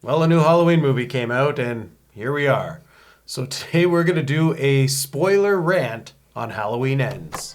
Well, a new Halloween movie came out, and here we are. So today we're going to do a spoiler rant on Halloween Ends.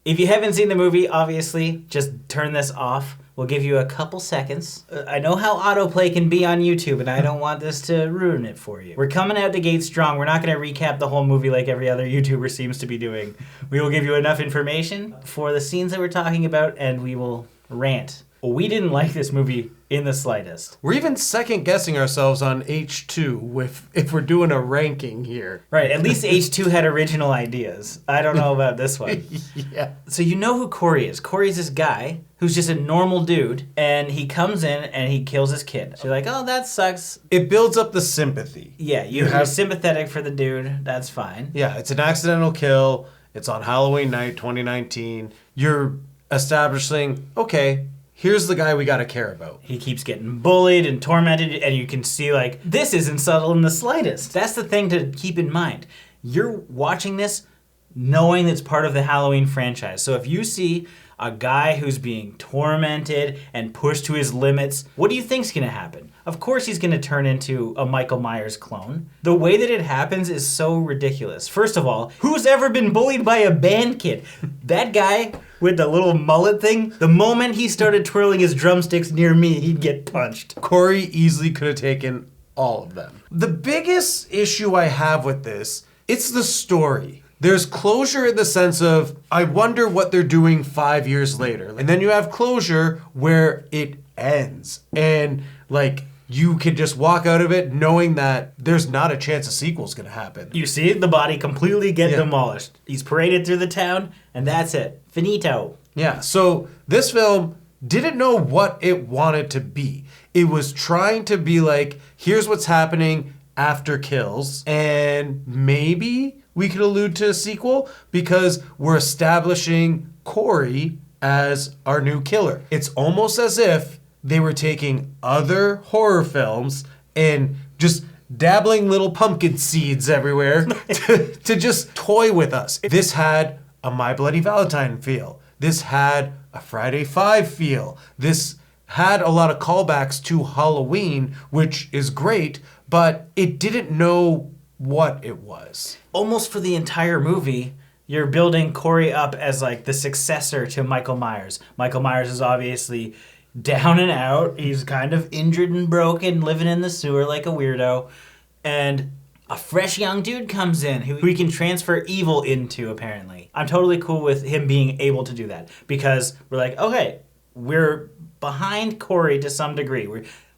If you haven't seen the movie, obviously, just turn this off. We'll give you a couple seconds. I know how autoplay can be on YouTube, and I don't want this to ruin it for you. We're coming out the gate strong. We're not going to recap the whole movie like every other YouTuber seems to be doing. We will give you enough information for the scenes that we're talking about, and we will rant. We didn't like this movie in the slightest. We're even second guessing ourselves on H2 if we're doing a ranking here. Right, at least H2 had original ideas. I don't know about this one. Yeah. So you know who Corey is. Corey's this guy who's just a normal dude, and he comes in and he kills his kid. So you're like, oh, that sucks. It builds up the sympathy. Yeah, you're sympathetic for the dude. That's fine. Yeah, it's an accidental kill. It's on Halloween night 2019. You're establishing, okay, here's the guy we got to care about. He keeps getting bullied and tormented, and you can see, like, this isn't subtle in the slightest. That's the thing to keep in mind. You're watching this knowing it's part of the Halloween franchise. So if you see a guy who's being tormented and pushed to his limits, what do you think's gonna happen? Of course he's gonna turn into a Michael Myers clone. The way that it happens is so ridiculous. First of all, who's ever been bullied by a band kid? That guy with the little mullet thing, the moment he started twirling his drumsticks near me, he'd get punched. Corey easily could have taken all of them. The biggest issue I have with this, it's the story. There's closure in the sense of, I wonder what they're doing 5 years later. And then you have closure where it ends. And like, you can just walk out of it knowing that there's not a chance a sequel's gonna happen. You see the body completely get demolished. He's paraded through the town, and that's it. Finito. Yeah, so this film didn't know what it wanted to be. It was trying to be like, here's what's happening after kills, and maybe we could allude to a sequel because we're establishing Corey as our new killer. It's almost as if they were taking other horror films and just dabbling little pumpkin seeds everywhere to just toy with us. This had a My Bloody Valentine feel. This had a Friday 5 feel. This had a lot of callbacks to Halloween, which is great, but it didn't know what it was. Almost for the entire movie, you're building Corey up as like the successor to Michael Myers. Michael Myers is obviously down and out. He's kind of injured and broken, living in the sewer like a weirdo. And a fresh young dude comes in who we can transfer evil into, apparently. I'm totally cool with him being able to do that because we're like, okay, we're behind Corey to some degree.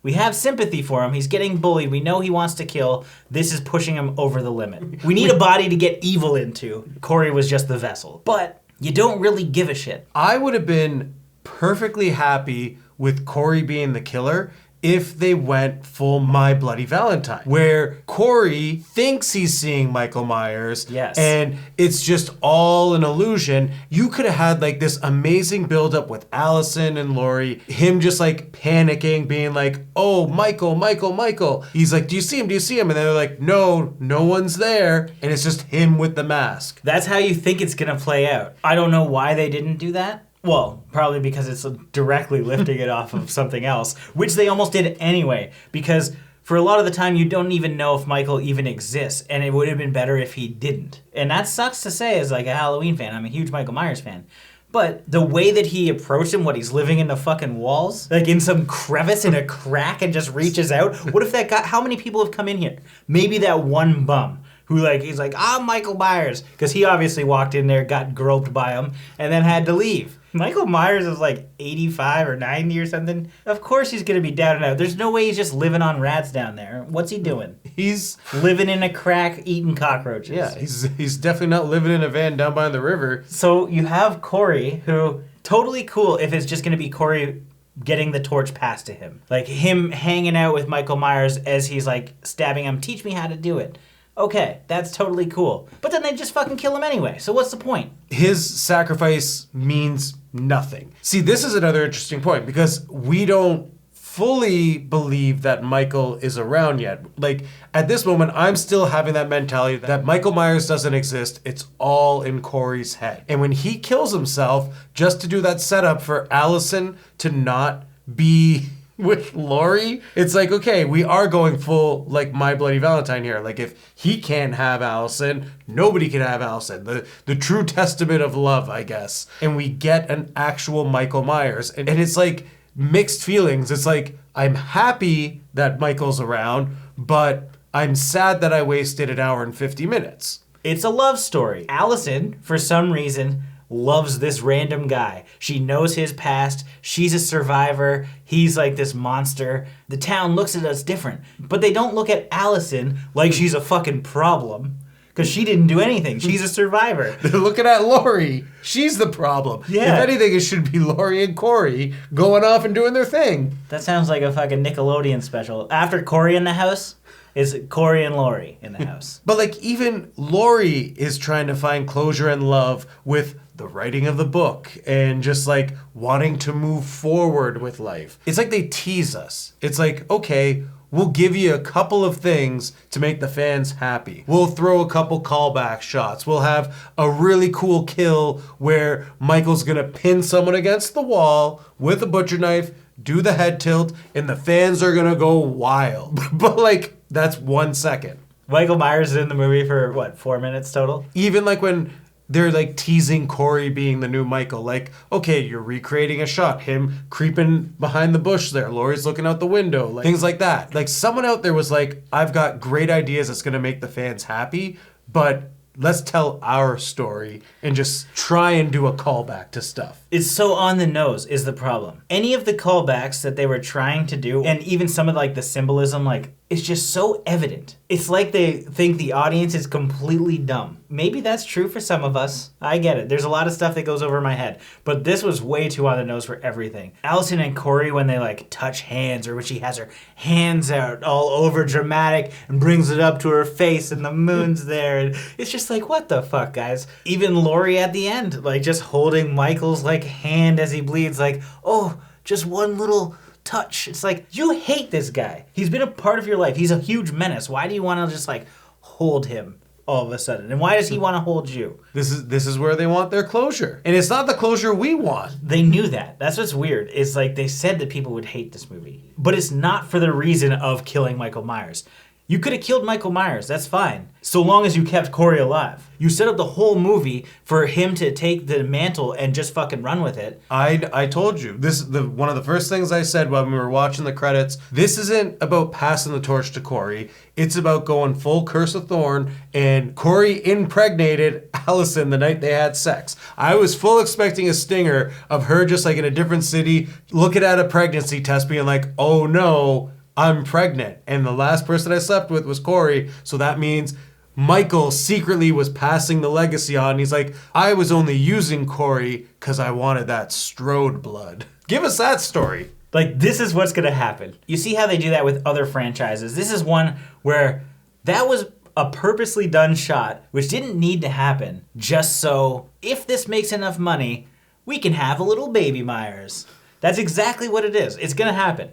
We have sympathy for him. He's getting bullied. We know he wants to kill. This is pushing him over the limit. We need a body to get evil into. Corey was just the vessel. But you don't really give a shit. I would have been perfectly happy with Corey being the killer if they went full My Bloody Valentine, where Corey thinks he's seeing Michael Myers, yes, and it's just all an illusion. You could have had like this amazing buildup with Allison and Laurie, him just like panicking, being like, oh, Michael, Michael, Michael. He's like, do you see him? Do you see him? And they're like, no, no one's there. And it's just him with the mask. That's how you think it's gonna play out. I don't know why they didn't do that. Well, probably because it's directly lifting it off of something else, which they almost did anyway, because for a lot of the time you don't even know if Michael even exists, and it would have been better if he didn't. And that sucks to say as like a Halloween fan. I'm a huge Michael Myers fan. But the way that he approached him, what he's living in the fucking walls, like in some crevice in a crack and just reaches out. What if that guy, how many people have come in here? Maybe that one bum who like, he's like, I'm Michael Myers. Because he obviously walked in there, got groped by him, and then had to leave. Michael Myers is like 85 or 90 or something. Of course he's going to be down and out. There's no way he's just living on rats down there. What's he doing? He's living in a crack, eating cockroaches. Yeah, he's definitely not living in a van down by the river. So you have Corey, who, totally cool if it's just going to be Corey getting the torch passed to him. Like him hanging out with Michael Myers as he's like stabbing him, teach me how to do it. Okay, that's totally cool. But then they just fucking kill him anyway, so what's the point? His sacrifice means nothing. See, this is another interesting point because we don't fully believe that Michael is around yet. Like, at this moment, I'm still having that mentality that Michael Myers doesn't exist. It's all in Corey's head. And when he kills himself just to do that setup for Allison to not be with Laurie, it's like, okay, we are going full, like, My Bloody Valentine here. Like, if he can't have Allison, nobody can have Allison. The true testament of love, I guess. And we get an actual Michael Myers. And it's like mixed feelings. It's like, I'm happy that Michael's around, but I'm sad that I wasted an hour and 50 minutes. It's a love story. Allison, for some reason, loves this random guy. She knows his past. She's a survivor. He's like this monster. The town looks at us different, but they don't look at Allison like she's a fucking problem because she didn't do anything. She's a survivor. They're looking at Laurie. She's the problem. Yeah. If anything, it should be Laurie and Corey going off and doing their thing. That sounds like a fucking Nickelodeon special. After Corey in the house, is Corey and Laurie in the house. But like even Laurie is trying to find closure and love with the writing of the book and just like wanting to move forward with life. It's like they tease us. It's like, okay, we'll give you a couple of things to make the fans happy. We'll throw a couple callback shots. We'll have a really cool kill where Michael's gonna pin someone against the wall with a butcher knife, do the head tilt, and the fans are gonna go wild. But like, that's 1 second. Michael Myers is in the movie for, what, 4 minutes total? Even like when they're like teasing Corey being the new Michael. Like, okay, you're recreating a shot. Him creeping behind the bush there. Laurie's looking out the window. Like, things like that. Like someone out there was like, I've got great ideas that's going to make the fans happy, but let's tell our story and just try and do a callback to stuff. It's so on the nose is the problem. Any of the callbacks that they were trying to do, and even some of like the symbolism, like it's just so evident. It's like they think the audience is completely dumb. Maybe that's true for some of us. I get it. There's a lot of stuff that goes over my head, but this was way too on the nose for everything. Allison and Corey, when they like touch hands, or when she has her hands out all over dramatic and brings it up to her face and the moon's there, and it's just like, what the fuck, guys? Even Laurie at the end, like just holding Michael's like hand as he bleeds, like, oh, just one little touch. It's like, you hate this guy. He's been a part of your life. He's a huge menace. Why do you want to just like hold him all of a sudden? And why does he want to hold you? This is where they want their closure. And it's not the closure we want. They knew that. That's what's weird. It's like they said that people would hate this movie. But it's not for the reason of killing Michael Myers. You could have killed Michael Myers, that's fine, so long as you kept Corey alive. You set up the whole movie for him to take the mantle and just fucking run with it. I told you, this is one of the first things I said when we were watching the credits. This isn't about passing the torch to Corey. It's about going full Curse of Thorn, and Corey impregnated Allison the night they had sex. I was full expecting a stinger of her just like in a different city, looking at a pregnancy test being like, oh no, I'm pregnant. And the last person I slept with was Corey. So that means Michael secretly was passing the legacy on. He's like, I was only using Corey because I wanted that Strode blood. Give us that story. Like, this is what's going to happen. You see how they do that with other franchises. This is one where that was a purposely done shot, which didn't need to happen, just so if this makes enough money, we can have a little baby Myers. That's exactly what it is. It's going to happen.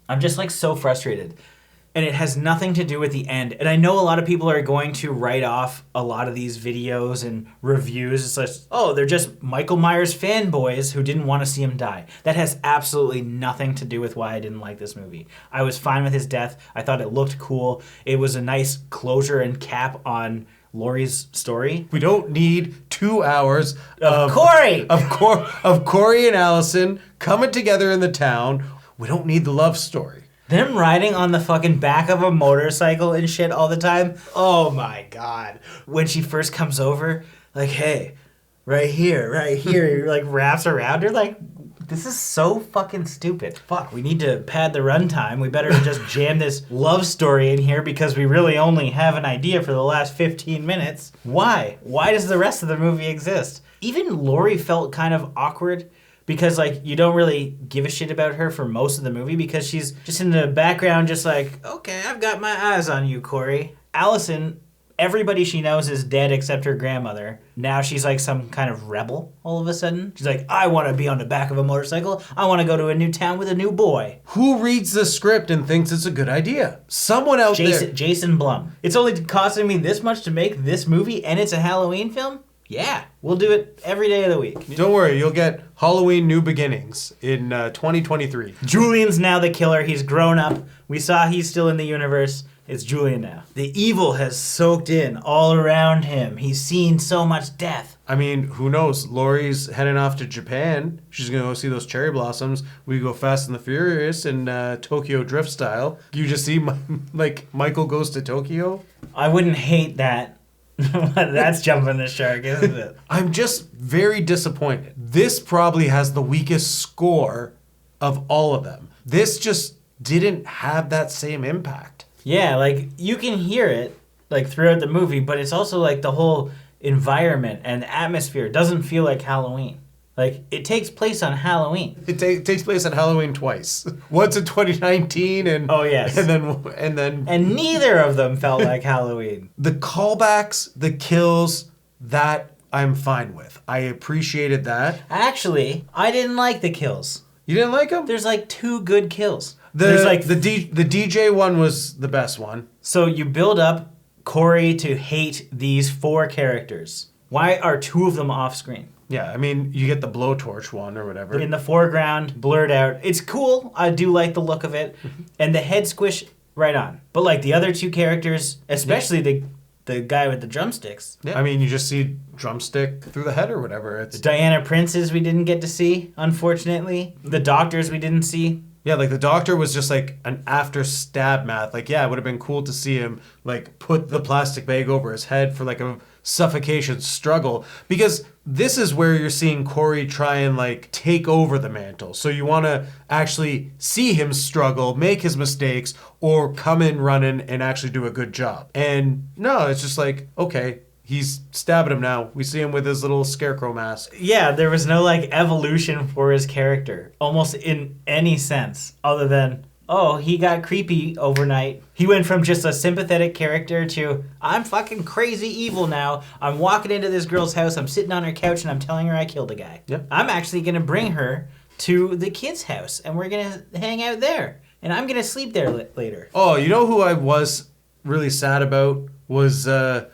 I'm just like so frustrated. And it has nothing to do with the end. And I know a lot of people are going to write off a lot of these videos and reviews. It's like, oh, they're just Michael Myers fanboys who didn't want to see him die. That has absolutely nothing to do with why I didn't like this movie. I was fine with his death. I thought it looked cool. It was a nice closure and cap on Laurie's story. We don't need 2 hours of Corey! Of Corey and Allison coming together in the town. We don't need the love story. Them riding on the fucking back of a motorcycle and shit all the time. Oh my God. When she first comes over, like, hey, right here, like wraps around her, like, this is so fucking stupid. Fuck, we need to pad the runtime. We better just jam this love story in here because we really only have an idea for the last 15 minutes. Why? Why does the rest of the movie exist? Even Laurie felt kind of awkward. Because, like, you don't really give a shit about her for most of the movie because she's just in the background just like, okay, I've got my eyes on you, Corey. Allison everybody she knows is dead except her grandmother. Now she's like some kind of rebel all of a sudden. She's like, I want to be on the back of a motorcycle. I want to go to a new town with a new boy. Who reads the script and thinks it's a good idea? Someone out there. Jason Blum. It's only costing me this much to make this movie, and it's a Halloween film? Yeah, we'll do it every day of the week. Don't worry, you'll get Halloween New Beginnings in 2023. Julian's now the killer. He's grown up. We saw he's still in the universe. It's Julian now. The evil has soaked in all around him. He's seen so much death. I mean, who knows? Lori's heading off to Japan. She's going to go see those cherry blossoms. We go Fast and the Furious in Tokyo Drift style. You just see, like, Michael goes to Tokyo. I wouldn't hate that. That's jumping the shark, isn't it? I'm just very disappointed. This probably has the weakest score of all of them. This just didn't have that same impact. Yeah, like, you can hear it, like, throughout the movie, but it's also, like, the whole environment and atmosphere doesn't feel like Halloween. Like, it takes place on Halloween. It takes place on Halloween twice. Once in 2019 and... Oh, yes. And then... And neither of them felt like Halloween. The callbacks, the kills, that I'm fine with. I appreciated that. Actually, I didn't like the kills. You didn't like them? There's, like, 2 good kills. There's like the DJ one was the best one. So you build up Corey to hate these 4 characters. Why are 2 of them off screen? Yeah, I mean, you get the blowtorch one or whatever. In the foreground, blurred out. It's cool. I do like the look of it. And the head squish, right on. But like the other 2 characters, especially the guy with the drumsticks. Yeah. I mean, you just see drumstick through the head or whatever. The Diana Princes we didn't get to see, unfortunately. The doctors we didn't see. Yeah, like the doctor was just like an after stab math. Like, yeah, it would have been cool to see him like put the plastic bag over his head for like a suffocation struggle, because this is where you're seeing Corey try and like take over the mantle. So you want to actually see him struggle, make his mistakes, or come in running and actually do a good job. And no, it's just like, okay, he's stabbing him now. We see him with his little scarecrow mask. Yeah, there was no like evolution for his character, almost in any sense, other than, oh, he got creepy overnight. He went from just a sympathetic character to, I'm fucking crazy evil now. I'm walking into this girl's house, I'm sitting on her couch, and I'm telling her I killed a guy. Yep. I'm actually going to bring her to the kid's house, and we're going to hang out there. And I'm going to sleep there later. Oh, you know who I was really sad about? Was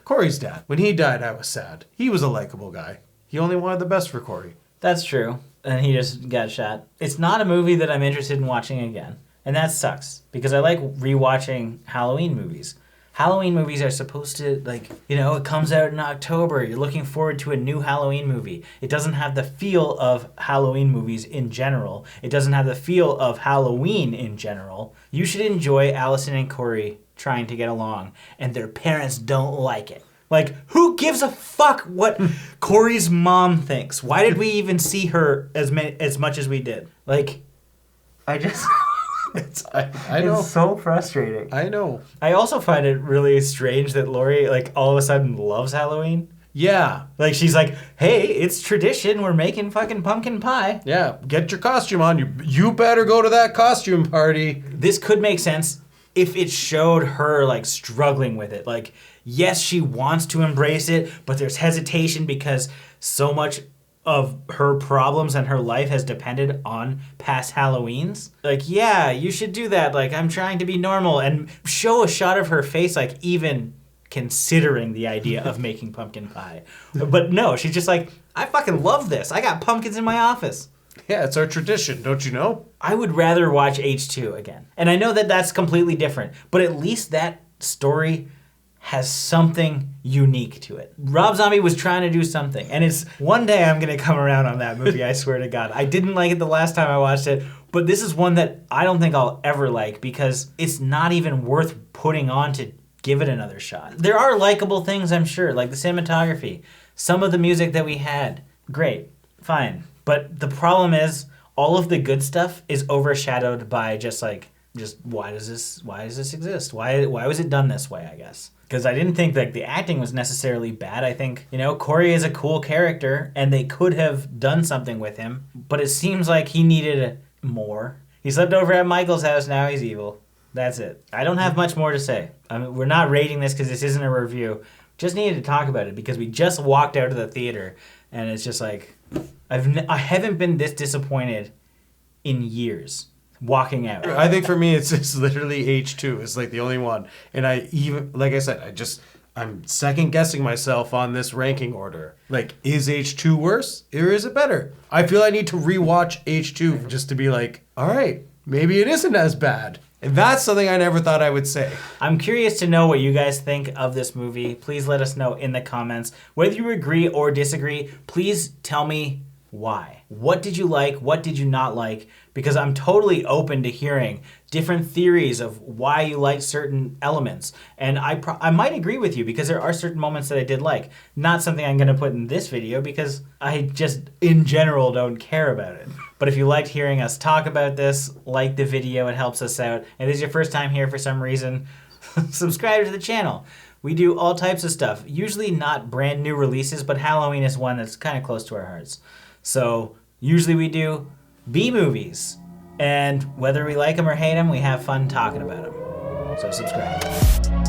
Corey's dad. When he died, I was sad. He was a likable guy. He only wanted the best for Corey. That's true. And he just got shot. It's not a movie that I'm interested in watching again. And that sucks, because I like rewatching Halloween movies. Halloween movies are supposed to, like, you know, it comes out in October. You're looking forward to a new Halloween movie. It doesn't have the feel of Halloween movies in general. It doesn't have the feel of Halloween in general. You should enjoy Allison and Corey trying to get along, and their parents don't like it. Like, who gives a fuck what Corey's mom thinks? Why did we even see her as much as we did? Like, I just... I know. It's so frustrating. I know. I also find it really strange that Lori, like, all of a sudden loves Halloween. Yeah. Like, she's like, hey, it's tradition. We're making fucking pumpkin pie. Yeah. Get your costume on. You better go to that costume party. This could make sense if it showed her, like, struggling with it. Like, yes, she wants to embrace it, but there's hesitation because so much of her problems and her life has depended on past Halloweens. Like, yeah, you should do that. Like, I'm trying to be normal, and show a shot of her face, like, even considering the idea of making pumpkin pie. But no, she's just like, I fucking love this. I got pumpkins in my office. Yeah, it's our tradition, don't you know? I would rather watch H2 again. And I know that that's completely different, but at least that story has something unique to it. Rob Zombie was trying to do something, and it's one day I'm going to come around on that movie, I swear to God. I didn't like it the last time I watched it, but this is one that I don't think I'll ever like because it's not even worth putting on to give it another shot. There are likable things, I'm sure, like the cinematography. Some of the music that we had, great, fine. But the problem is all of the good stuff is overshadowed by just why does this exist? Why was it done this way, I guess? Because I didn't think that the acting was necessarily bad. I think, Corey is a cool character, and they could have done something with him. But it seems like he needed more. He slept over at Michael's house, now he's evil. That's it. I don't have much more to say. I mean, we're not rating this because this isn't a review. Just needed to talk about it because we just walked out of the theater and it's just like I haven't been this disappointed in years walking out. I think for me, it's literally H2. It's like the only one. And I even, like I said, I'm second guessing myself on this ranking order. Like, is H2 worse or is it better? I feel I need to rewatch H2 just to be like, all right, maybe it isn't as bad. And that's something I never thought I would say. I'm curious to know what you guys think of this movie. Please let us know in the comments. Whether you agree or disagree, please tell me why. What did you like? What did you not like? Because I'm totally open to hearing different theories of why you like certain elements. And I might agree with you because there are certain moments that I did like. Not something I'm going to put in this video because I just, in general, don't care about it. But if you liked hearing us talk about this, like the video, it helps us out. And if this is your first time here for some reason, subscribe to the channel. We do all types of stuff. Usually not brand new releases, but Halloween is one that's kind of close to our hearts. So usually we do B-movies. And whether we like them or hate them, we have fun talking about them. So subscribe.